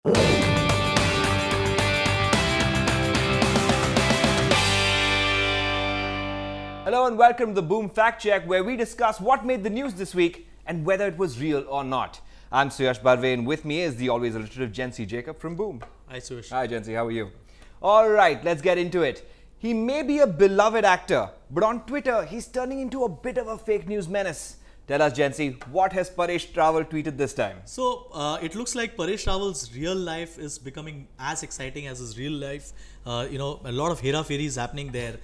Hello and welcome to the Boom Fact Check, where we discuss what made the news this week and whether it was real or not. I'm Suyash Barve, and with me is the always alliterative Jency Jacob from Boom. Hi Suyash. Hi Jency, how are you? Alright, let's get into it. He may be a beloved actor, but on Twitter, he's turning into a bit of a fake news menace. Tell us, Jency, what has Paresh Rawal tweeted this time? So it looks like Paresh Rawal's real life is becoming as exciting as his real life. A lot of hera-feri is happening there.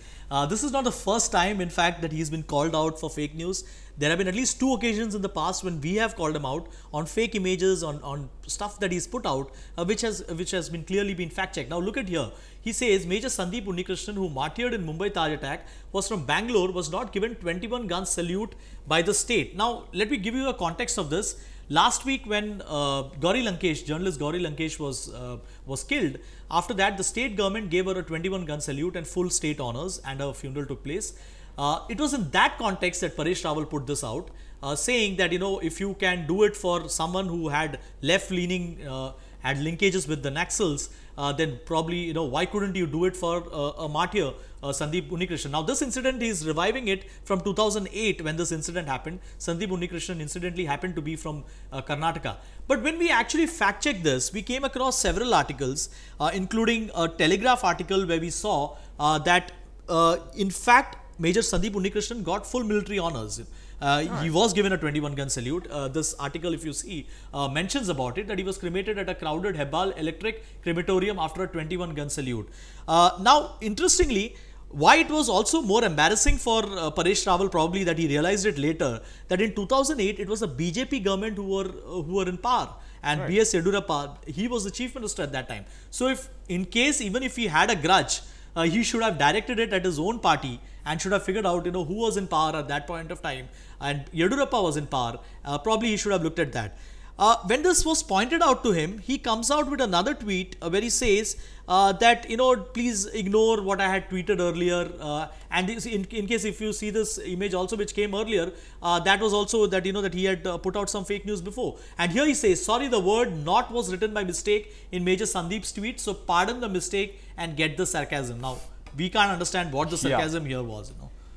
This is not the first time, in fact, that he's been called out for fake news. There have been at least 2 occasions in the past when we have called him out on fake images, on stuff that he's put out, which has been clearly been fact-checked. Now look at here. He says Major Sandeep Unnikrishnan, who martyred in Mumbai Taj attack, was from Bangalore, was not given 21-gun salute by the state. Now let me give you a context of this. Last week, when Gauri Lankesh, journalist Gauri Lankesh was killed, after that the state government gave her a 21-gun salute and full state honours, and her funeral took place. It was in that context that Paresh Rawal put this out, saying that, if you can do it for someone who had left-leaning, had linkages with the Naxals, then probably, why couldn't you do it for a martyr, Sandeep Unnikrishnan? Now, this incident is reviving it from 2008 when this incident happened. Sandeep Unnikrishnan incidentally happened to be from Karnataka. But when we actually fact-checked this, we came across several articles, including a Telegraph article where we saw that, in fact, Major Sandeep Unnikrishnan got full military honours. He was given a 21-gun salute. This article, if you see, mentions about it, that he was cremated at a crowded Hebbal Electric crematorium after a 21-gun salute. Now, interestingly, why it was also more embarrassing for Paresh Rawal, probably, that he realized it later, that in 2008, it was the BJP government who were in power. And right. B.S. Yediyurappa, he was the chief minister at that time. So, even if he had a grudge, he should have directed it at his own party and should have figured out, who was in power at that point of time. And Yediyurappa was in power. Probably he should have looked at that. When this was pointed out to him, he comes out with another tweet where he says that, please ignore what I had tweeted earlier. And in case if you see this image also, which came earlier, that was also that, that he had put out some fake news before. And here he says, sorry, the word not was written by mistake in Major Sandeep's tweet. So pardon the mistake and get the sarcasm. Now, we can't understand what the sarcasm here was,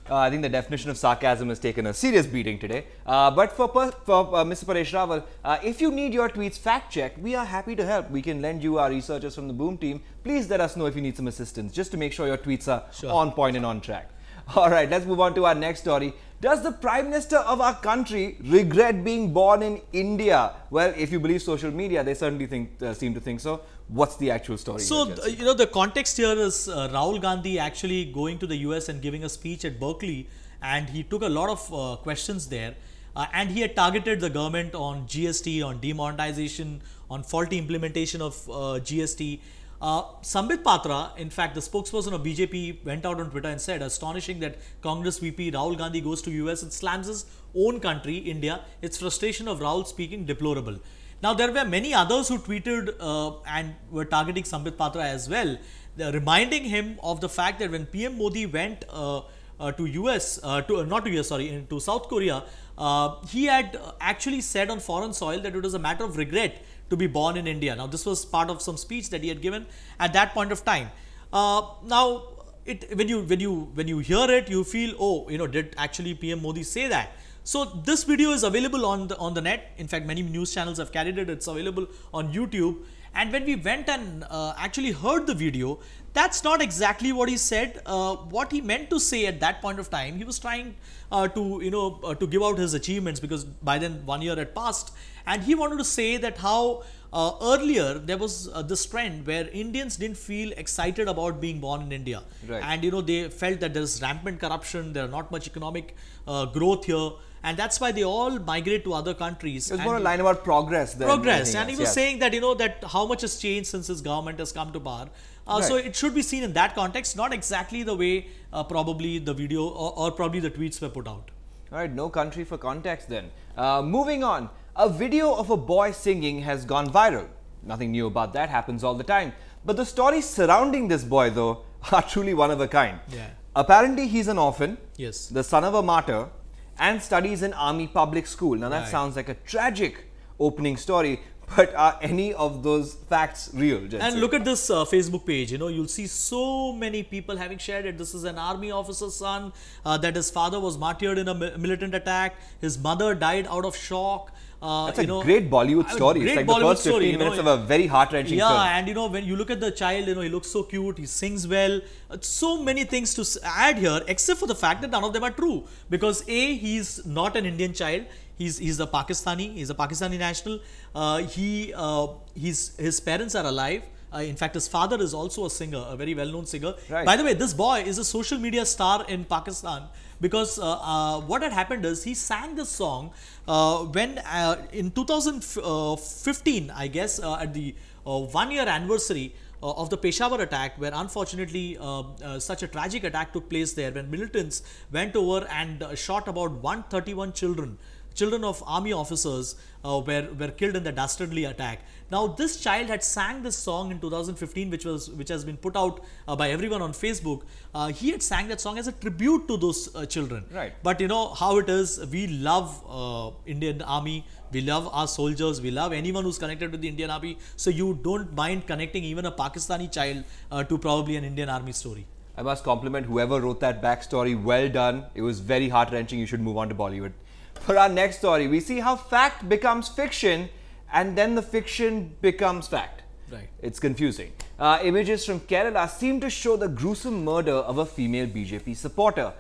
I think the definition of sarcasm has taken a serious beating today. But for Mr. Paresh Rawal, if you need your tweets fact-checked, we are happy to help. We can lend you our researchers from the Boom team. Please let us know if you need some assistance, just to make sure your tweets are on point and on track. All right, let's move on to our next story. Does the Prime Minister of our country regret being born in India? Well, if you believe social media, they certainly seem to think so. What's the actual story? So, the context here is Rahul Gandhi actually going to the US and giving a speech at Berkeley, and he took a lot of questions there. And he had targeted the government on GST, on demonetization, on faulty implementation of GST. Sambit Patra, in fact, the spokesperson of BJP, went out on Twitter and said, astonishing that Congress VP Rahul Gandhi goes to US and slams his own country, India. Its frustration of Rahul speaking deplorable. Now, there were many others who tweeted and were targeting Sambit Patra as well, reminding him of the fact that when PM Modi went to South Korea, he had actually said on foreign soil that it was a matter of regret to be born in India. Now, this was part of some speech that he had given at that point of time. Now, when you hear it, you feel, did actually PM Modi say that? So this video is available on the net. In fact, many news channels have carried it. It's available on YouTube. And when we went and actually heard the video, that's not exactly what he said. What he meant to say at that point of time, he was trying to give out his achievements, because by then 1 year had passed, and he wanted to say that how earlier there was this trend where Indians didn't feel excited about being born in India, right. And they felt that there's rampant corruption, there are not much economic growth here. And that's why they all migrate to other countries. It's more a line about progress than progress. And he was saying that, that how much has changed since his government has come to power. Right. So it should be seen in that context, not exactly the way probably the video or probably the tweets were put out. All right, no country for context then. Moving on, a video of a boy singing has gone viral. Nothing new about that, happens all the time. But the stories surrounding this boy, though, are truly one of a kind. Yeah. Apparently, he's an orphan, yes, the son of a martyr, and studies in army public school. Now that sounds like a tragic opening story. But are any of those facts real, Jensen? And look at this Facebook page. You know, you'll see so many people having shared it. This is an army officer's son. That his father was martyred in a militant attack. His mother died out of shock. That's a great Bollywood story. It's like the first 15 minutes of a very heart-wrenching film. Yeah, and you know, when you look at the child, you know, he looks so cute, he sings well. So many things to add here, except for the fact that none of them are true. Because A, he's not an Indian child. He's a Pakistani. He's a Pakistani national. His parents are alive. In fact, his father is also a singer, a very well-known singer. Right. By the way, this boy is a social media star in Pakistan because what had happened is he sang this song when in 2015, I guess, at the 1-year anniversary of the Peshawar attack, where unfortunately such a tragic attack took place there, when militants went over and shot about 131 children of army officers were killed in the dastardly attack. Now, this child had sang this song in 2015, which has been put out by everyone on Facebook. He had sang that song as a tribute to those children. Right. But you know how it is. We love Indian Army. We love our soldiers. We love anyone who's connected with the Indian Army. So you don't mind connecting even a Pakistani child to probably an Indian Army story. I must compliment whoever wrote that backstory. Well done. It was very heart-wrenching. You should move on to Bollywood. For our next story, we see how fact becomes fiction and then the fiction becomes fact. Right. It's confusing. Images from Kerala seem to show the gruesome murder of a female BJP supporter.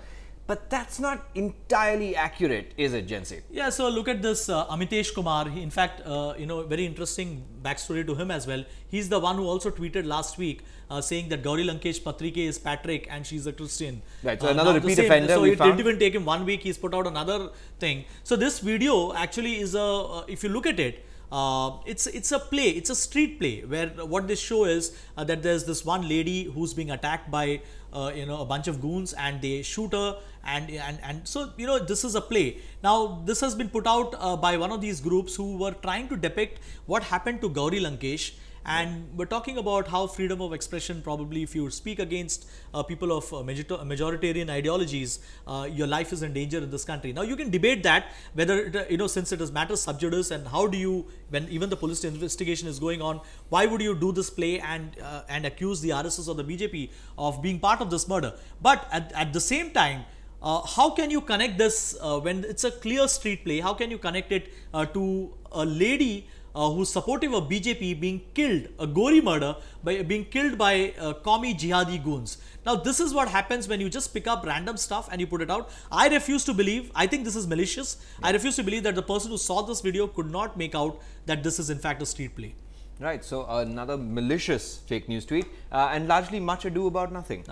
But that's not entirely accurate, is it, Jensen? Yeah, so look at this Amitesh Kumar. He, in fact, you know, very interesting backstory to him as well. He's the one who also tweeted last week saying that Gauri Lankesh Patrike is Patrick and she's a Christian. Right, so another repeat offender. So it didn't even take him 1 week. He's put out another thing. So this video actually is a, if you look at it, it's a play, it's a street play where what this show is that there's this one lady who's being attacked by you know, a bunch of goons, and they shoot her, and so you know, this is a play. Now this has been put out by one of these groups who were trying to depict what happened to Gauri Lankesh. And we're talking about how freedom of expression, probably if you speak against people of majoritarian ideologies, your life is in danger in this country. Now you can debate that, whether, you know, since it is matter sub judice, and how do you, when even the police investigation is going on, why would you do this play and accuse the RSS or the BJP of being part of this murder? But at the same time, how can you connect this when it's a clear street play? How can you connect it to a lady who's supportive of BJP being killed, a gory murder, by being killed by Qawmi jihadi goons? Now this is what happens when you just pick up random stuff and you put it out. I refuse to believe, I think this is malicious. I refuse to believe that the person who saw this video could not make out that this is in fact a street play. Right, so another malicious fake news tweet, and largely much ado about nothing.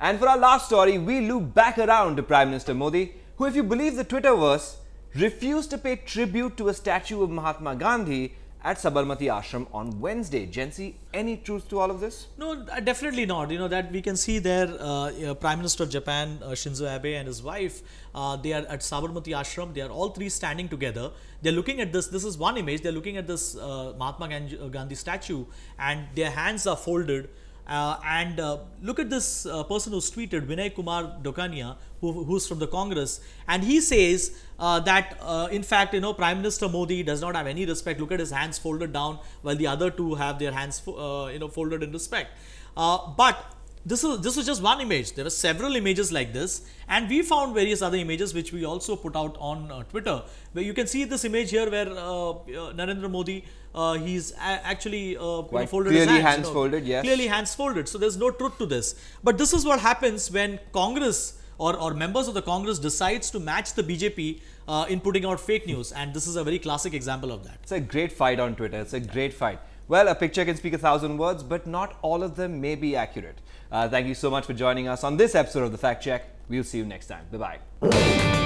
And for our last story, we loop back around to Prime Minister Modi, who, if you believe the Twitterverse, refused to pay tribute to a statue of Mahatma Gandhi at Sabarmati Ashram on Wednesday. Jensi, any truth to all of this? No, definitely not. You know, that we can see there, Prime Minister of Japan, Shinzo Abe, and his wife, they are at Sabarmati Ashram. They are all three standing together. They're looking at this. This is one image. They're looking at this Mahatma Gandhi statue, and their hands are folded. Look at this person who's tweeted, Vinay Kumar Dokania, who's from the Congress, and he says that in fact, you know, Prime Minister Modi does not have any respect. Look at his hands folded down, while the other two have their hands you know, folded in respect. But this was just one image. There were several images like this, and we found various other images which we also put out on Twitter, where you can see this image here where Narendra Modi, he's actually Quite folded clearly his hands, hands folded, yes. Clearly hands folded. So there's no truth to this. But this is what happens when Congress or members of the Congress decides to match the BJP in putting out fake news, and this is a very classic example of that. It's a great fight on Twitter. It's a great fight. Well, a picture can speak 1,000 words, but not all of them may be accurate. Thank you so much for joining us on this episode of The Fact Check. We'll see you next time. Bye-bye.